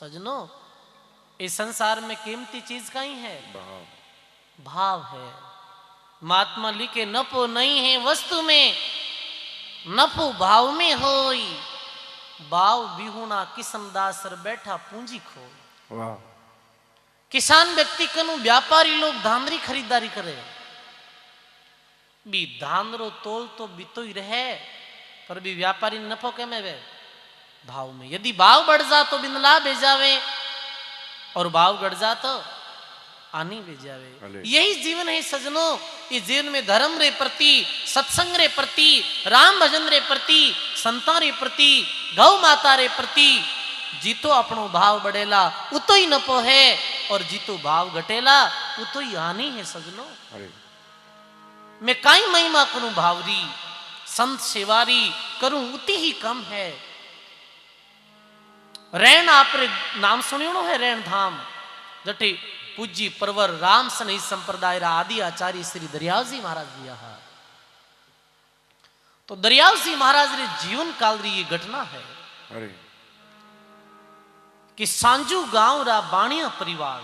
सजनो इस संसार में कीमती चीज कहीं है, भाव है। महात्मा लिखे नफो नहीं है वस्तु में, नफो भाव में होई, भाव बिहुना किस्म दासर बैठा पूंजी खो। वाह। किसान व्यक्ति कनु व्यापारी लोग धांधरी खरीदारी करे, भी धांधरो तोल तो बीतो ही रहे, पर भी व्यापारी नफो के में वे भाव में। यदि भाव बढ़ जा तो बिंदला भेजावे, और भाव घट जा तो आनी भेजावे। यही जीवन है सजनो। इस जीवन में धर्म रे प्रति, सत्संग रे प्रति, राम भजन रे प्रति, संता रे प्रति, गौ माता रे प्रति जीतो अपनो भाव बढ़ेला उतो ही नफो है, और जीतो भाव घटेला उतो ही हानि है सजनो। मैं काई महिमा करूं भावरी, संत सेवारी करूं उती ही कम है। रैन आपरे नाम सुनियो है, रैन धाम जटे पूज्य परवर राम सनई संप्रदाय रा आदि आचार्य श्री दरियाव जी महाराज दिया है। तो दरियाव जी महाराज रे जीवन काल री ये घटना है कि सांजू गांव रा बाणिया परिवार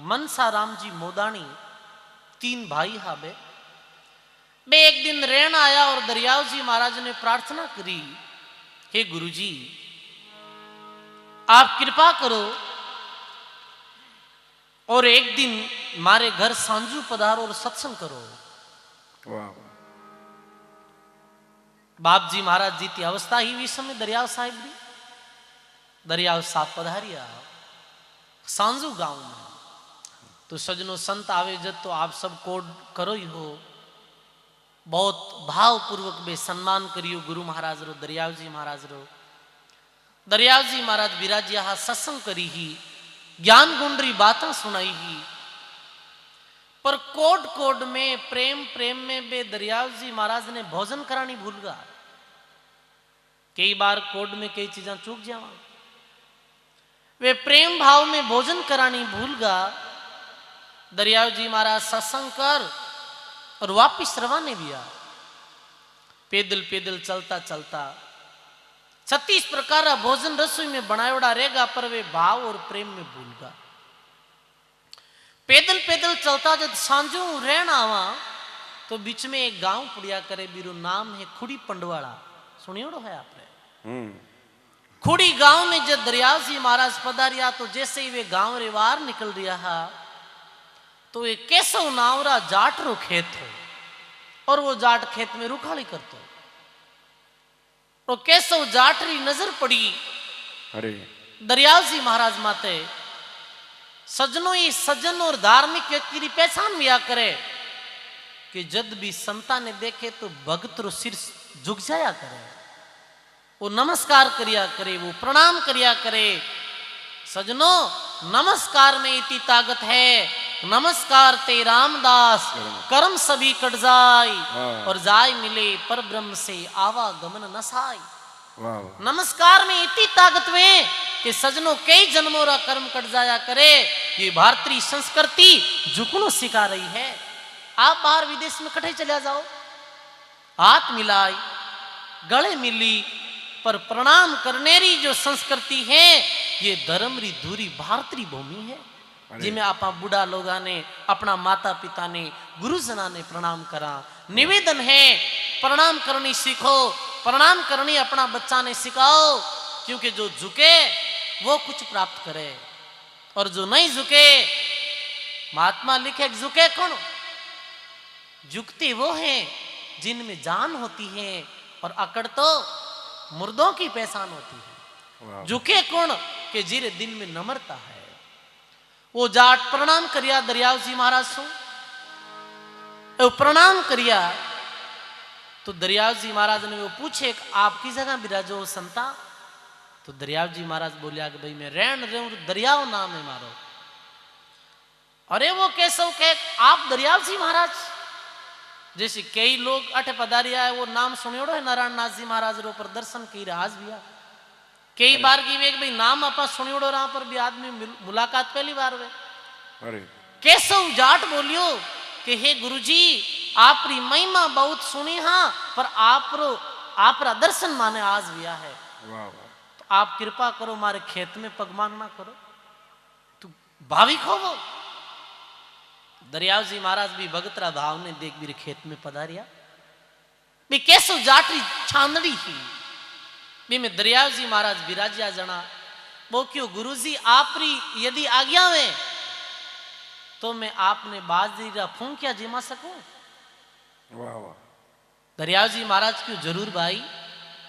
मनसा राम जी मोदानी 3 भाई हाबे। बे एक दिन रहन आया और दरियाव जी महाराज ने प्रार्थना करी, हे गुरुजी आप कृपा करो और एक दिन मारे घर सांजू पधारो और सत्संग करो। वाह। बाप जी महाराज जी की अवस्था ही इस समय दरियाव साहिब री, दरियाव साहब पधारिया सांजू गांव में। तो सजनो संत आवे जब तो आप सब कोड करो ही हो, बहुत भाव पूर्वक बे सम्मान करियो गुरु महाराज रो, दरियाव जी महाराज रो। दरियाव जी महाराज विराजिया सत्संग करी ही, ज्ञान गुंडरी बातें सुनाई ही, पर कोड कोड में प्रेम प्रेम में बे दरियाव जी महाराज ने भोजन करानी भूल गया। कई बार कोड में कई चीजें चूक जावा, वे प्रेम भाव में भोजन करानी भूल गया। दरियाव जी महाराज सत्संग कर और वापिस रवाने भी आ। पैदल पैदल चलता चलता 36 प्रकार का भोजन रसोई में बनायोड़ा रहेगा, पर वे भाव और प्रेम में भूल गया। पैदल पैदल चलता जब सांझू रहना आवा तो बीच में एक गांव पुड़िया करे, बीरो नाम है खुड़ी पंडवाड़ा, सुनियोड़ो है आपने। खुड़ी गांव में जब दरियाव जी महाराज पधारिया तो जैसे ही वे गांव रे बाहर निकल रहा तो एक केसव नावरा जाट रो खेत हो, और वो जाट खेत में रुखाली करतो। तो केसव जाटरी नजर पड़ी अरे दरियाव जी महाराज माते। सजनों ये सज्जन और धार्मिक व्यक्ति की पहचान भी आ करे कि जब भी संता ने देखे तो भगत रो सिर झुक जाया करे, वो नमस्कार करिया करे, वो प्रणाम करिया करे। सजनों नमस्कार में इतनी ताकत है, नमस्कार ते रामदास कर्म सभी कट जाय, और जाय मिले पर ब्रह्म से आवागमन नसाई। नमस्कार में इतनी ताकत में कि सजनों कई जन्मों रा कर्म कट जाया करे। ये भारतीय संस्कृति झुकनो सिखा रही है। आप बाहर विदेश में कठे चले जाओ, हाथ मिलाई गले मिली, पर प्रणाम करने री जो संस्कृति है ये धर्म री धूरी भारतीय भूमि है, जिमें आप बुढ़ा लोगा ने अपना माता पिता ने गुरुजना ने प्रणाम करा। निवेदन है प्रणाम करनी सीखो, प्रणाम करनी अपना बच्चा ने सिखाओ, क्योंकि जो झुके वो कुछ प्राप्त करे, और जो नहीं झुके, महात्मा लिखे झुके कौन? झुकते वो हैं जिनमें जान होती है, और अकड़ तो मुर्दों की पहचान होती है। झुके कौन? के जीरे दिल में नम्रता है। वो जाट प्रणाम करिया दरियाव जी महाराज सो प्रणाम करिया तो दरियाव जी महाराज ने वो पूछे आप किस जगह विराजो संता? तो दरियाव जी महाराज बोलिया कि भाई मैं रैन रहूं, दरियाव नाम है मारो। अरे वो कैसो कह आप दरियाव जी महाराज? जैसे कई लोग अठ पधारिया है, वो नाम सुनियोड़ो है नारायण नाथ जी महाराज रो पर दर्शन की राज भी कई बार की वे भाई नाम अपा सुनियोड़ो रहा पर भी आदमी मुलाकात पहली बार वे। अरे केसव जाट बोलियो कि हे गुरुजी आपरी महिमा बहुत सुनी हाँ, पर आपरा दर्शन माने आज भी है। वाह। तो आप कृपा करो मारे खेत में पगमान ना करो। तू भाविक हो वो। दरियाव जी महाराज भी भगतरा भाव ने देख भी खेत में पधारिया। भी कैसो जाटरी छांदड़ी ही भी में दरियाव जी महाराज विराजिया जना। वो क्यों गुरु जी आपरी यदि आज्ञा में तो मैं आपने बाजरी रा फूंकिया जिमा सकूं। वाह वाह। दरियाव जी महाराज क्यों जरूर भाई,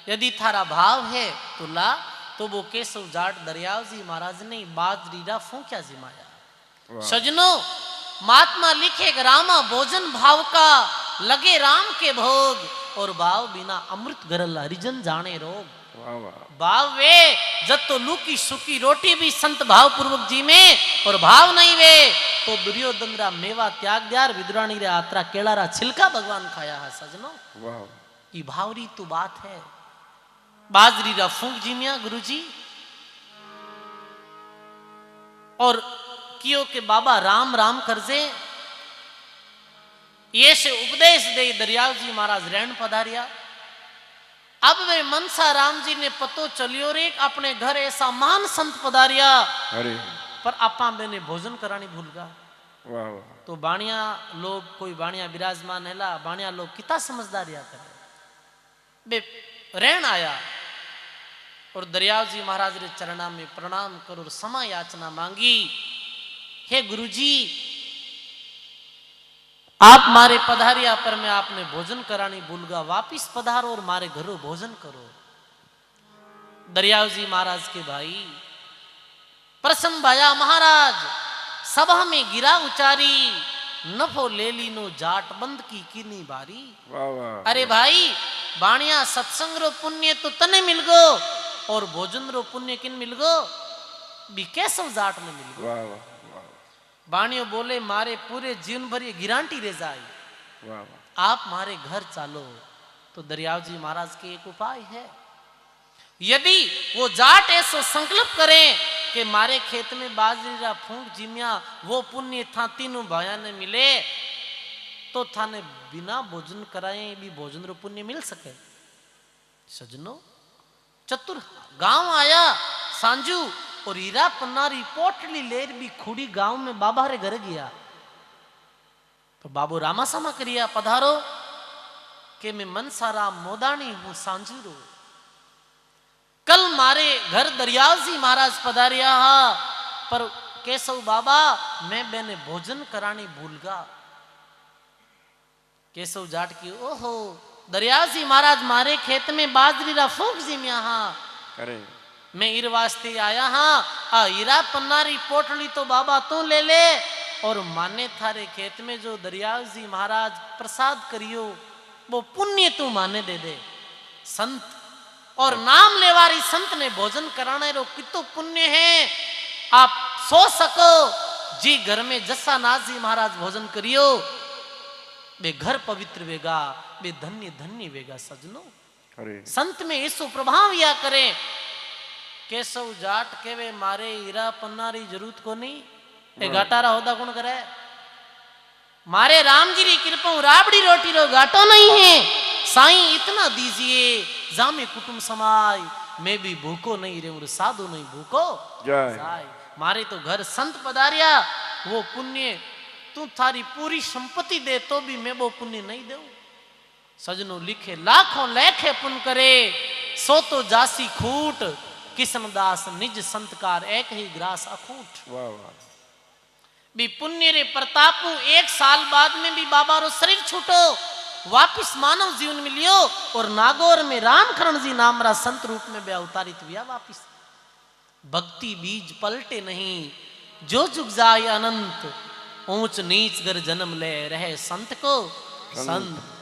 यदि थारा भाव है तो ला। तो वो केशव जाट दरियाव जी महाराज ने बाजरी रा फूंकिया जिमाया। सजनो महात्मा लिखे रामा भोजन भाव का लगे राम के भोग और भाव बिना अमृत गरल हरिजन जाने रोग। वाह वाह। भाव वे जब तो लूकी सुकी रोटी भी संत भाव पूर्वक जी में और भाव नहीं वे तो दुर्योधन रा मेवा त्याग द्यार विद्राणी रे आत्रा केला रा छिलका भगवान खाया है। सजनो वाह। ये भावरी तो बात है। बाजरी रा फूंक जीमिया गुरु जी और कियो के बाबा राम राम करजे ये से उपदेश दे दरियाव जी महाराज रहन पधारिया। अब वे मनसा राम जी ने पतो चलियो रे अपने घर ऐसा मान संत पधारिया। अरे पर आपा मैंने भोजन करानी भूल गया। वाह वाह। तो बाणिया लोग कोई बाणिया विराजमान हैला बाणिया लोग कितना समझदारिया करे बे रहन आया और दरियाव जी महाराज रे चरणा में प्रणाम करो और क्षमा याचना मांगी। हे गुरुजी आप मारे पधारिया पर मैं आपने भोजन करानी भूल गया। वापिस पधारो और मारे घरों भोजन करो। दरियाव जी महाराज के भाई प्रसन्न भाया महाराज सभा में गिरा उचारी नफो ले ली नो जाट बंद की किनी बारी। वाह वाह। अरे भाई बाणिया सत्संग रो पुण्य तो तने मिल गो और भोजन रो पुण्य किन मिल गो भी कैसव जाट में मिल गो। वाह वाह। बाणियों बोले मारे पूरे जीवन भर ये गिरांटी रह जाए। वाह वाह। आप मारे घर चालो। तो दरियाव जी महाराज के एक उपाय है। यदि वो जाट ऐसा संकल्प करें कि मारे खेत में बाजरी रा फूंक जिमिया वो पुण्य था तीनों भाया ने मिले तो थाने बिना भोजन कराए भी भोजन रो पुण्य मिल सके। सजनो चतुर गांव आया सांजू और हीरा पन्नारी पोटली लेर भी खुड़ी गांव में बाबा रे घर गया। तो बाबू रामा सामा करिया पधारो के मैं मनसाराम मोदानी हूं सांजूरो। कल मारे घर दरियाव जी महाराज पधारिया हा पर केशव बाबा मैं मैंने भोजन करानी भूल गा। केशव जाट की ओहो दरियाव जी महाराज मारे खेत में बाजरी रा फूंक जिमिया हा। अरे मैं ईर वास्ते आया हाँ आ हीरा पन्नारी पोटली तो बाबा तू ले ले और माने थारे खेत में जो दरियाव जी महाराज प्रसाद करियो वो पुण्य तू माने दे दे। संत और नाम लेवारी संत ने भोजन कराने रो कितो पुण्य है आप सो सको जी। घर में जस्सा नाथ जी महाराज भोजन करियो बे घर पवित्र वेगा बे धन्य धन्य वेगा। सजनो अरे संत में ऐसो प्रभाव या करे। केशव जाट के वे मारे हीरा पन्नारी जरूरत को नहीं ए घाटारा होदा कौन करे। मारे राम जी री कृपा राबड़ी रोटी रो घाटो नहीं है। साईं इतना दीजिए जामे कुटुंब समाय मैं भी भूखो नहीं रे साधु नहीं भूखो जय। मारे तो घर संत पधारिया वो पुण्य तू थारी पूरी संपत्ति दे तो भी मैं वो पुण्य नहीं दे। सजनो लिखे लाखों लेखे पुण्य करे सो तो जासी खूट किशनदास निज संतकार एक ही ग्रास अखूट। वाह वाह। भी पुण्य रे प्रतापु एक साल बाद में भी बाबा रो शरीर छूटो वापिस मानव जीवन मिलियो और नागौर में रामकरण जी नाम रा संत रूप में बे अवतारित हुआ वापिस। भक्ति बीज पलटे नहीं जो जुग जाए अनंत ऊंच नीच गर जन्म ले रहे संत को संत।